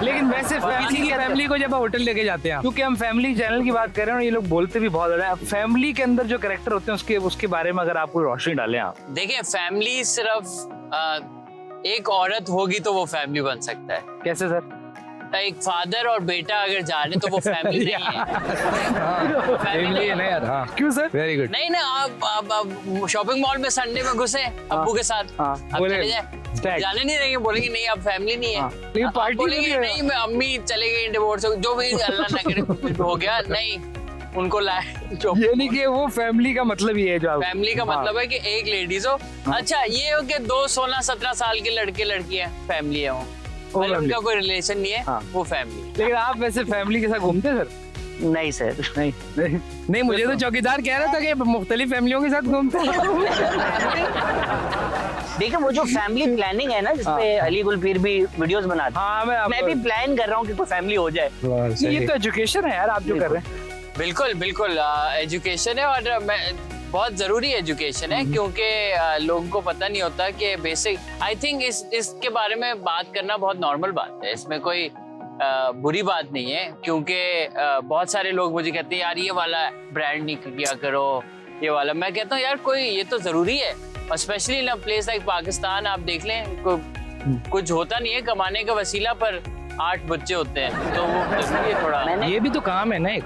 लेकिन वैसे फैमिली को जब होटल लेके जाते हैं, क्योंकि हम फैमिली चैनल की बात कर रहे हैं और ये लोग बोलते भी बहुत ज्यादा है, फैमिली के अंदर जो कैरेक्टर होते हैं उसके बारे में अगर आप कोई रोशनी डालें आप। देखिए फैमिली सिर्फ एक औरत होगी तो वो फैमिली बन सकता है। कैसे सर? एक फादर और बेटा अगर जा रहे तो वो फैमिली नहीं है। फैमिली है ना यार। हाँ क्यों सर? Very good. नहीं ना, आप शॉपिंग मॉल में संडे में घुसे अब्बू के साथ, आप चले जाए, जाने नहीं देंगे, बोलेंगे नहीं अब फैमिली नहीं है। लेकिन पार्टी बोलेंगे नहीं मैं अम्मी चले गई डिवोर्स, जो भी अल्लाह ना करे हो गया, नहीं उनको लाए। ये नहीं कि वो फैमिली का मतलब ये है जो फैमिली का मतलब है कि एक लेडीज हो। अच्छा ये हो कि 2 16-17 साल के लड़के लड़कियां फैमिली है वो, उनका कोई रिलेशन नहीं है, वो फैमिली। लेकिन आप वैसे फैमिली के साथ घूमते हैं सर? नहीं सर, नहीं मुझे तो चौकीदार कह रहा था कि मुख्तलिफ फैमिलियों के साथ घूमते हैं। देखिए वो जो फैमिली प्लानिंग है ना, जिसपे अली गुलपीर भी वीडियोस बनाते हैं, हाँ मैं भी प्लान कर रहा हूँ कि कोई फैमिली हो जाए। ये तो एजुकेशन है यार आप जो कर रहे हैं। बिल्कुल बिल्कुल एजुकेशन है, और बहुत जरूरी एजुकेशन है, क्योंकि लोगों को पता नहीं होता कि बेसिक, आई थिंक इसके बारे में बात करना बहुत नॉर्मल बात है, इसमें कोई बुरी बात नहीं है, क्योंकि बहुत सारे लोग मुझे कहते हैं यार ये वाला ब्रांड नहीं किया करो, ये वाला। मैं कहता हूँ यार कोई ये तो जरूरी है, और specially in place like Pakistan आप देख लें, कुछ होता नहीं है कमाने का वसीला, पर 8 बच्चे होते हैं, तो वो जरूरी है थोड़ा। ये भी तो काम है ना एक।